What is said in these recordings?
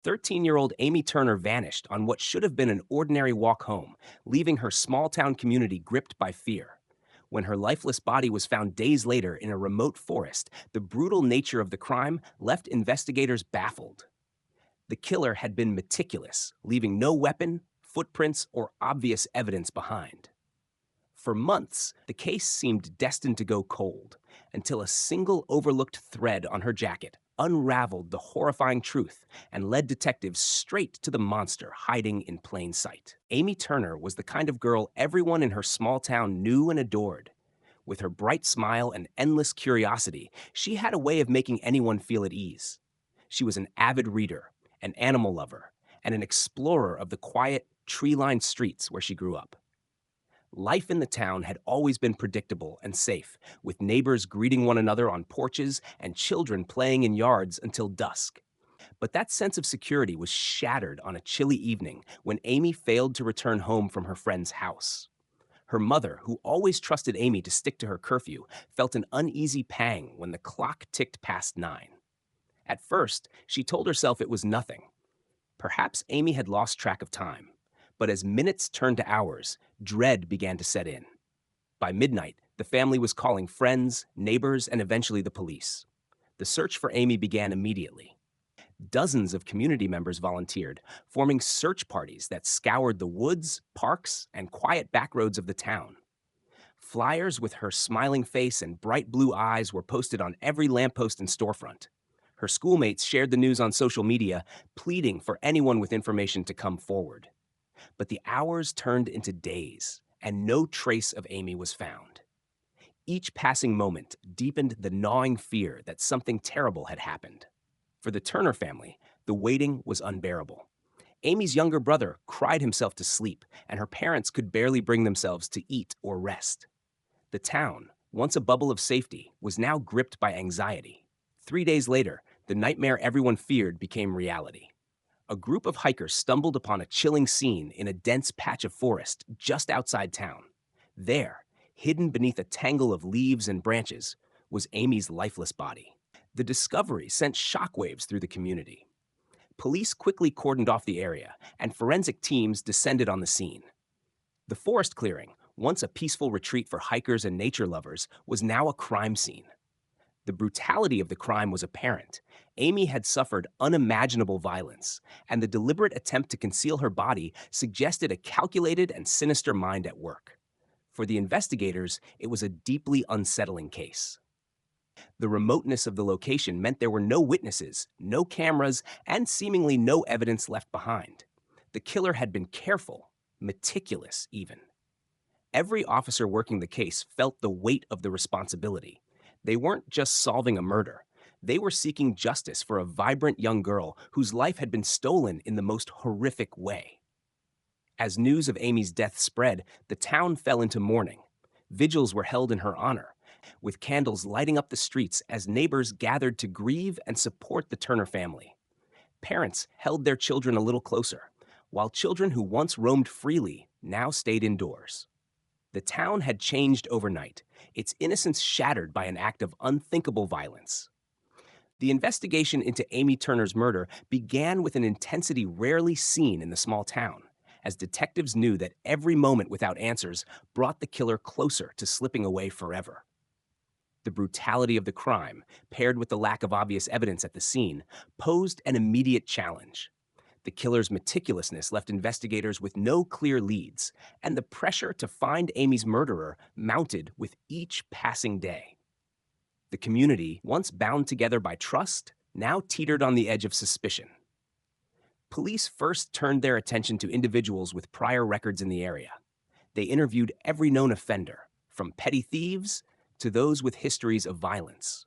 13-year-old Amy Turner vanished on what should have been an ordinary walk home, leaving her small town community gripped by fear. When her lifeless body was found days later in a remote forest, the brutal nature of the crime left investigators baffled. The killer had been meticulous, leaving no weapon, footprints, or obvious evidence behind. For months, the case seemed destined to go cold, until a single overlooked thread on her jacket unraveled the horrifying truth and led detectives straight to the monster hiding in plain sight. Amy Turner was the kind of girl everyone in her small town knew and adored. With her bright smile and endless curiosity, she had a way of making anyone feel at ease. She was an avid reader, an animal lover, and an explorer of the quiet, tree-lined streets where she grew up. Life in the town had always been predictable and safe, with neighbors greeting one another on porches and children playing in yards until dusk. But that sense of security was shattered on a chilly evening when Amy failed to return home from her friend's house. Her mother, who always trusted Amy to stick to her curfew, felt an uneasy pang when the clock ticked past 9. At first, she told herself it was nothing. Perhaps Amy had lost track of time. But as minutes turned to hours, dread began to set in. By midnight, the family was calling friends, neighbors, and eventually the police. The search for Amy began immediately. Dozens of community members volunteered, forming search parties that scoured the woods, parks, and quiet backroads of the town. Flyers with her smiling face and bright blue eyes were posted on every lamppost and storefront. Her schoolmates shared the news on social media, pleading for anyone with information to come forward. But the hours turned into days, and no trace of Amy was found. Each passing moment deepened the gnawing fear that something terrible had happened. For the Turner family, the waiting was unbearable. Amy's younger brother cried himself to sleep, and her parents could barely bring themselves to eat or rest. The town, once a bubble of safety, was now gripped by anxiety. 3 days later, the nightmare everyone feared became reality. A group of hikers stumbled upon a chilling scene in a dense patch of forest just outside town. There, hidden beneath a tangle of leaves and branches, was Amy's lifeless body. The discovery sent shockwaves through the community. Police quickly cordoned off the area, and forensic teams descended on the scene. The forest clearing, once a peaceful retreat for hikers and nature lovers, was now a crime scene. The brutality of the crime was apparent. Amy had suffered unimaginable violence, and the deliberate attempt to conceal her body suggested a calculated and sinister mind at work. For the investigators, it was a deeply unsettling case. The remoteness of the location meant there were no witnesses, no cameras, and seemingly no evidence left behind. The killer had been careful, meticulous even. Every officer working the case felt the weight of the responsibility. They weren't just solving a murder. They were seeking justice for a vibrant young girl whose life had been stolen in the most horrific way. As news of Amy's death spread, the town fell into mourning. Vigils were held in her honor, with candles lighting up the streets as neighbors gathered to grieve and support the Turner family. Parents held their children a little closer, while children who once roamed freely now stayed indoors. The town had changed overnight, its innocence shattered by an act of unthinkable violence. The investigation into Amy Turner's murder began with an intensity rarely seen in the small town, as detectives knew that every moment without answers brought the killer closer to slipping away forever. The brutality of the crime, paired with the lack of obvious evidence at the scene, posed an immediate challenge. The killer's meticulousness left investigators with no clear leads, and the pressure to find Amy's murderer mounted with each passing day. The community, once bound together by trust, now teetered on the edge of suspicion. Police first turned their attention to individuals with prior records in the area. They interviewed every known offender, from petty thieves to those with histories of violence.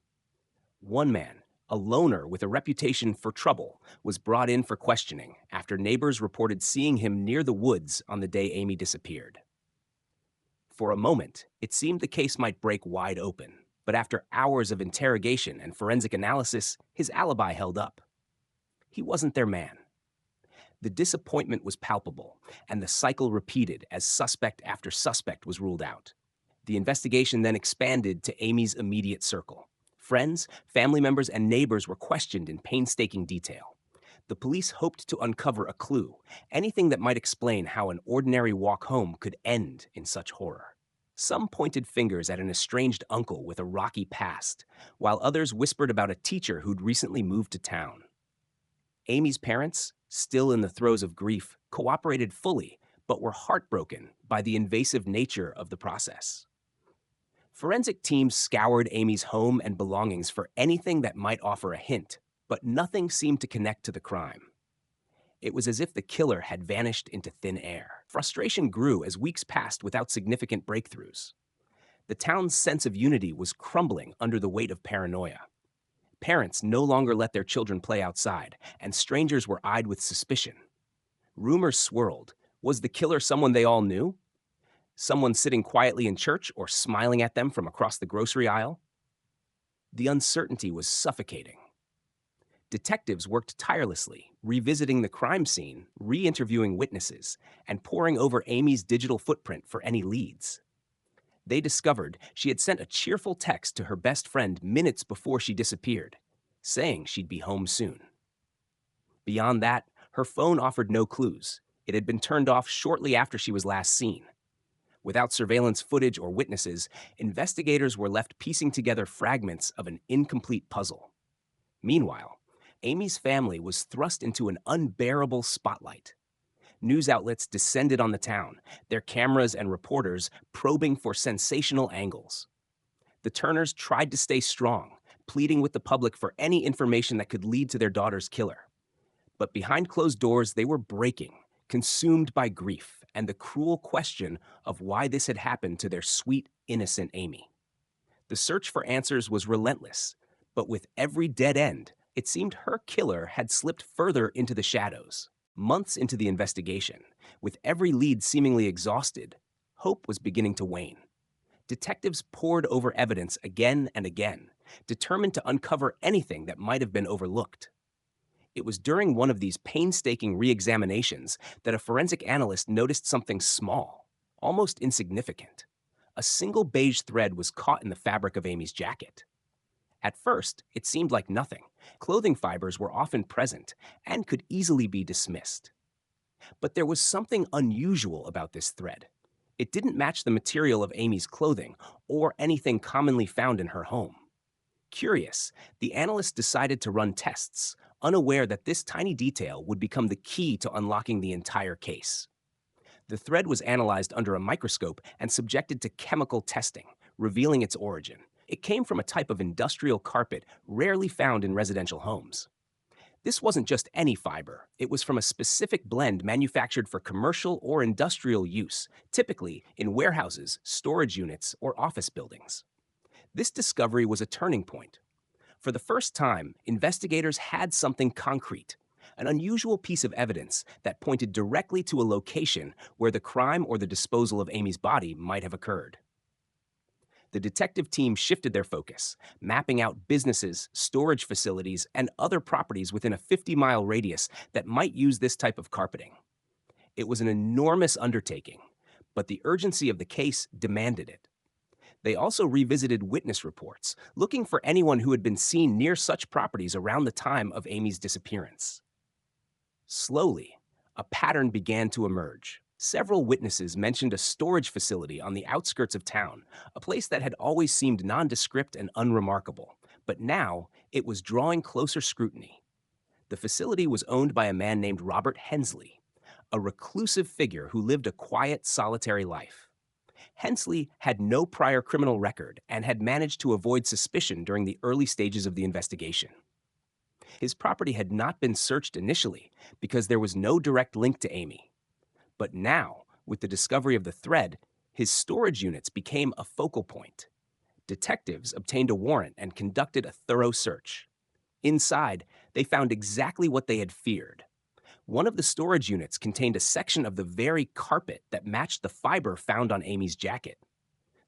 One man, a loner with a reputation for trouble, was brought in for questioning after neighbors reported seeing him near the woods on the day Amy disappeared. For a moment, it seemed the case might break wide open, but after hours of interrogation and forensic analysis, his alibi held up. He wasn't their man. The disappointment was palpable, and the cycle repeated as suspect after suspect was ruled out. The investigation then expanded to Amy's immediate circle. Friends, family members, and neighbors were questioned in painstaking detail. The police hoped to uncover a clue, anything that might explain how an ordinary walk home could end in such horror. Some pointed fingers at an estranged uncle with a rocky past, while others whispered about a teacher who'd recently moved to town. Amy's parents, still in the throes of grief, cooperated fully, but were heartbroken by the invasive nature of the process. Forensic teams scoured Amy's home and belongings for anything that might offer a hint, but nothing seemed to connect to the crime. It was as if the killer had vanished into thin air. Frustration grew as weeks passed without significant breakthroughs. The town's sense of unity was crumbling under the weight of paranoia. Parents no longer let their children play outside, and strangers were eyed with suspicion. Rumors swirled. Was the killer someone they all knew? Someone sitting quietly in church or smiling at them from across the grocery aisle? The uncertainty was suffocating. Detectives worked tirelessly, revisiting the crime scene, re-interviewing witnesses, and poring over Amy's digital footprint for any leads. They discovered she had sent a cheerful text to her best friend minutes before she disappeared, saying she'd be home soon. Beyond that, her phone offered no clues. It had been turned off shortly after she was last seen. Without surveillance footage or witnesses, investigators were left piecing together fragments of an incomplete puzzle. Meanwhile, Amy's family was thrust into an unbearable spotlight. News outlets descended on the town, their cameras and reporters probing for sensational angles. The Turners tried to stay strong, pleading with the public for any information that could lead to their daughter's killer. But behind closed doors, they were breaking, consumed by grief and the cruel question of why this had happened to their sweet, innocent Amy. The search for answers was relentless, but with every dead end, it seemed her killer had slipped further into the shadows. Months into the investigation, with every lead seemingly exhausted, hope was beginning to wane. Detectives pored over evidence again and again, determined to uncover anything that might have been overlooked. It was during one of these painstaking re-examinations that a forensic analyst noticed something small, almost insignificant. A single beige thread was caught in the fabric of Amy's jacket. At first, it seemed like nothing. Clothing fibers were often present and could easily be dismissed. But there was something unusual about this thread. It didn't match the material of Amy's clothing or anything commonly found in her home. Curious, the analyst decided to run tests, unaware that this tiny detail would become the key to unlocking the entire case. The thread was analyzed under a microscope and subjected to chemical testing, revealing its origin. It came from a type of industrial carpet rarely found in residential homes. This wasn't just any fiber. It was from a specific blend manufactured for commercial or industrial use, typically in warehouses, storage units, or office buildings. This discovery was a turning point. For the first time, investigators had something concrete, an unusual piece of evidence that pointed directly to a location where the crime or the disposal of Amy's body might have occurred. The detective team shifted their focus, mapping out businesses, storage facilities, and other properties within a 50-mile radius that might use this type of carpeting. It was an enormous undertaking, but the urgency of the case demanded it. They also revisited witness reports, looking for anyone who had been seen near such properties around the time of Amy's disappearance. Slowly, a pattern began to emerge. Several witnesses mentioned a storage facility on the outskirts of town, a place that had always seemed nondescript and unremarkable, but now it was drawing closer scrutiny. The facility was owned by a man named Robert Hensley, a reclusive figure who lived a quiet, solitary life. Hensley had no prior criminal record and had managed to avoid suspicion during the early stages of the investigation. His property had not been searched initially because there was no direct link to Amy. But now, with the discovery of the thread, his storage units became a focal point. Detectives obtained a warrant and conducted a thorough search. Inside, they found exactly what they had feared. One of the storage units contained a section of the very carpet that matched the fiber found on Amy's jacket.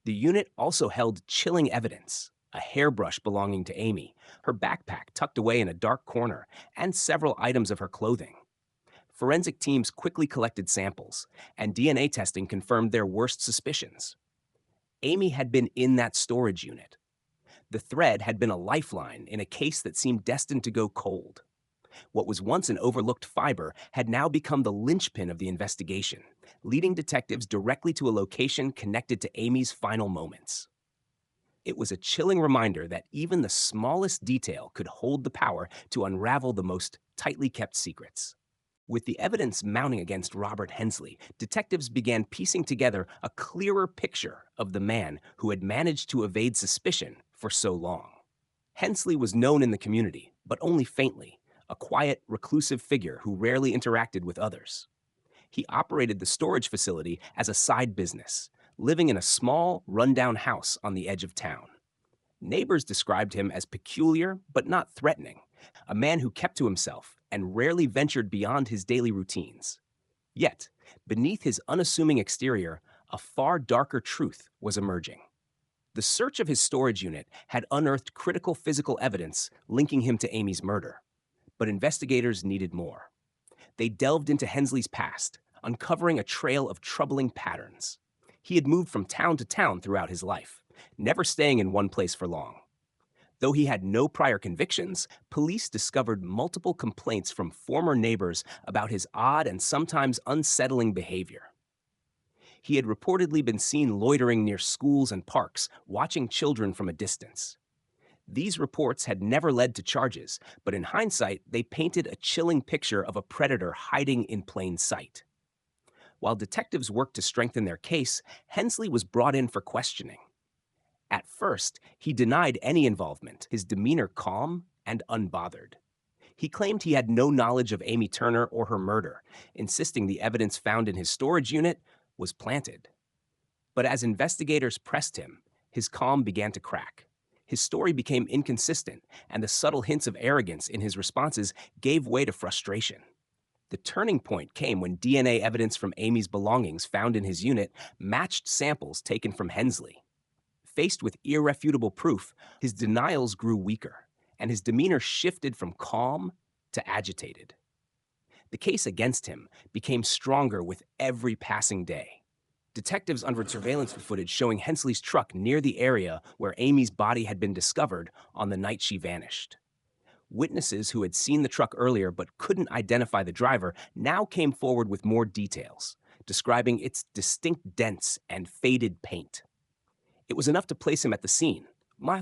The unit also held chilling evidence: a hairbrush belonging to Amy, her backpack tucked away in a dark corner, and several items of her clothing. Forensic teams quickly collected samples, and DNA testing confirmed their worst suspicions. Amy had been in that storage unit. The thread had been a lifeline in a case that seemed destined to go cold. What was once an overlooked fiber had now become the linchpin of the investigation, leading detectives directly to a location connected to Amy's final moments. It was a chilling reminder that even the smallest detail could hold the power to unravel the most tightly kept secrets. With the evidence mounting against Robert Hensley, detectives began piecing together a clearer picture of the man who had managed to evade suspicion for so long. Hensley was known in the community, but only faintly, a quiet, reclusive figure who rarely interacted with others. He operated the storage facility as a side business, living in a small, rundown house on the edge of town. Neighbors described him as peculiar but not threatening, a man who kept to himself and rarely ventured beyond his daily routines. Yet, beneath his unassuming exterior, a far darker truth was emerging. The search of his storage unit had unearthed critical physical evidence linking him to Amy's murder. But investigators needed more. They delved into Hensley's past, uncovering a trail of troubling patterns. He had moved from town to town throughout his life, never staying in one place for long. Though he had no prior convictions, police discovered multiple complaints from former neighbors about his odd and sometimes unsettling behavior. He had reportedly been seen loitering near schools and parks, watching children from a distance. These reports had never led to charges, but in hindsight, they painted a chilling picture of a predator hiding in plain sight. While detectives worked to strengthen their case, Hensley was brought in for questioning. At first, he denied any involvement, his demeanor calm and unbothered. He claimed he had no knowledge of Amy Turner or her murder, insisting the evidence found in his storage unit was planted. But as investigators pressed him, his calm began to crack. His story became inconsistent, and the subtle hints of arrogance in his responses gave way to frustration. The turning point came when DNA evidence from Amy's belongings found in his unit matched samples taken from Hensley. Faced with irrefutable proof, his denials grew weaker, and his demeanor shifted from calm to agitated. The case against him became stronger with every passing day. Detectives uncovered surveillance footage showing Hensley's truck near the area where Amy's body had been discovered on the night she vanished. Witnesses who had seen the truck earlier but couldn't identify the driver now came forward with more details, describing its distinct dents and faded paint. It was enough to place him at the scene,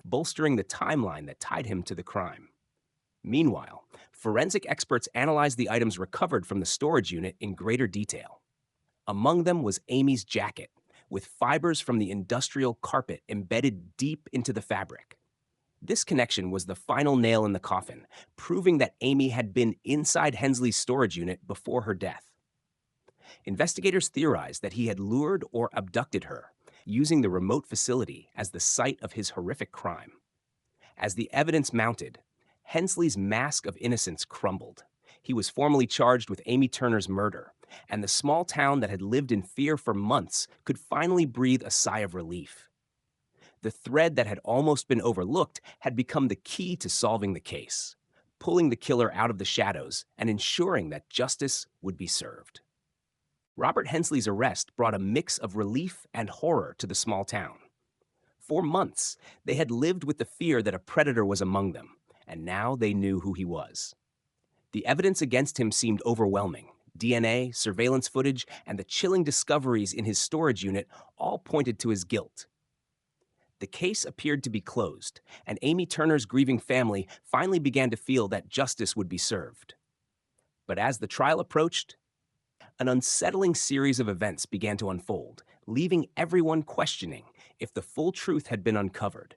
bolstering the timeline that tied him to the crime. Meanwhile, forensic experts analyzed the items recovered from the storage unit in greater detail. Among them was Amy's jacket, with fibers from the industrial carpet embedded deep into the fabric. This connection was the final nail in the coffin, proving that Amy had been inside Hensley's storage unit before her death. Investigators theorized that he had lured or abducted her, using the remote facility as the site of his horrific crime. As the evidence mounted, Hensley's mask of innocence crumbled. He was formally charged with Amy Turner's murder, and the small town that had lived in fear for months could finally breathe a sigh of relief. The thread that had almost been overlooked had become the key to solving the case, pulling the killer out of the shadows and ensuring that justice would be served. Robert Hensley's arrest brought a mix of relief and horror to the small town. For months, they had lived with the fear that a predator was among them, and now they knew who he was. The evidence against him seemed overwhelming. DNA, surveillance footage, and the chilling discoveries in his storage unit all pointed to his guilt. The case appeared to be closed, and Amy Turner's grieving family finally began to feel that justice would be served. But as the trial approached, an unsettling series of events began to unfold, leaving everyone questioning if the full truth had been uncovered.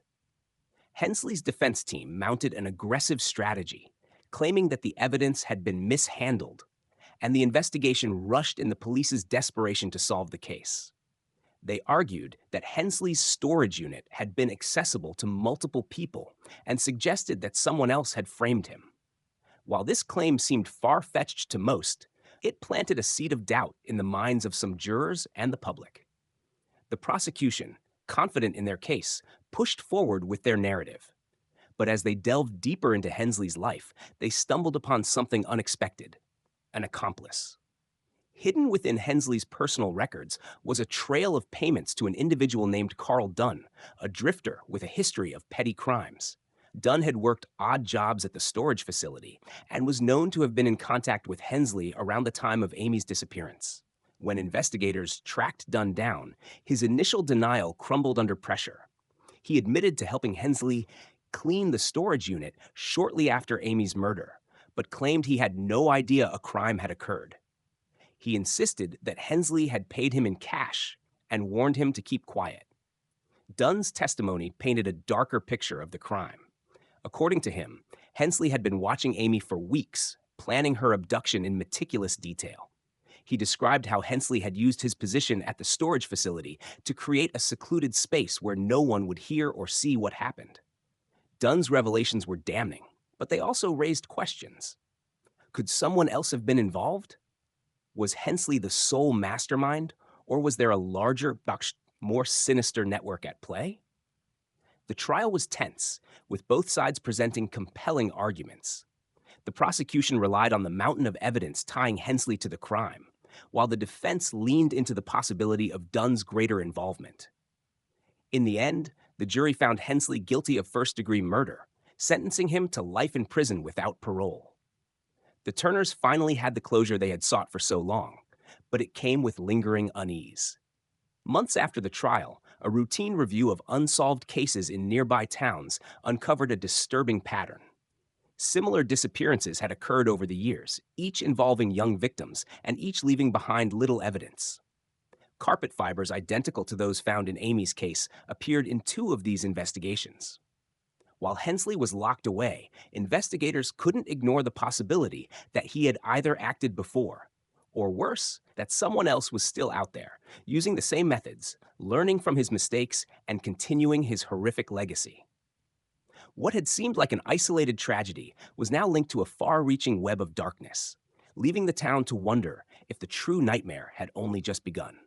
Hensley's defense team mounted an aggressive strategy, claiming that the evidence had been mishandled, and the investigation rushed in the police's desperation to solve the case. They argued that Hensley's storage unit had been accessible to multiple people and suggested that someone else had framed him. While this claim seemed far-fetched to most, it planted a seed of doubt in the minds of some jurors and the public. The prosecution, confident in their case, pushed forward with their narrative. But as they delved deeper into Hensley's life, they stumbled upon something unexpected: an accomplice. Hidden within Hensley's personal records was a trail of payments to an individual named Carl Dunn, a drifter with a history of petty crimes. Dunn had worked odd jobs at the storage facility and was known to have been in contact with Hensley around the time of Amy's disappearance. When investigators tracked Dunn down, his initial denial crumbled under pressure. He admitted to helping Hensley clean the storage unit shortly after Amy's murder, but claimed he had no idea a crime had occurred. He insisted that Hensley had paid him in cash and warned him to keep quiet. Dunn's testimony painted a darker picture of the crime. According to him, Hensley had been watching Amy for weeks, planning her abduction in meticulous detail. He described how Hensley had used his position at the storage facility to create a secluded space where no one would hear or see what happened. Dunn's revelations were damning, but they also raised questions. Could someone else have been involved? Was Hensley the sole mastermind, or was there a larger, more sinister network at play? The trial was tense, with both sides presenting compelling arguments. The prosecution relied on the mountain of evidence tying Hensley to the crime, while the defense leaned into the possibility of Dunn's greater involvement. In the end, the jury found Hensley guilty of first-degree murder, sentencing him to life in prison without parole. The Turners finally had the closure they had sought for so long, but it came with lingering unease. Months after the trial, a routine review of unsolved cases in nearby towns uncovered a disturbing pattern. Similar disappearances had occurred over the years, each involving young victims and each leaving behind little evidence. Carpet fibers identical to those found in Amy's case appeared in two of these investigations. While Hensley was locked away, investigators couldn't ignore the possibility that he had either acted before, or worse, that someone else was still out there, using the same methods, learning from his mistakes, and continuing his horrific legacy. What had seemed like an isolated tragedy was now linked to a far-reaching web of darkness, leaving the town to wonder if the true nightmare had only just begun.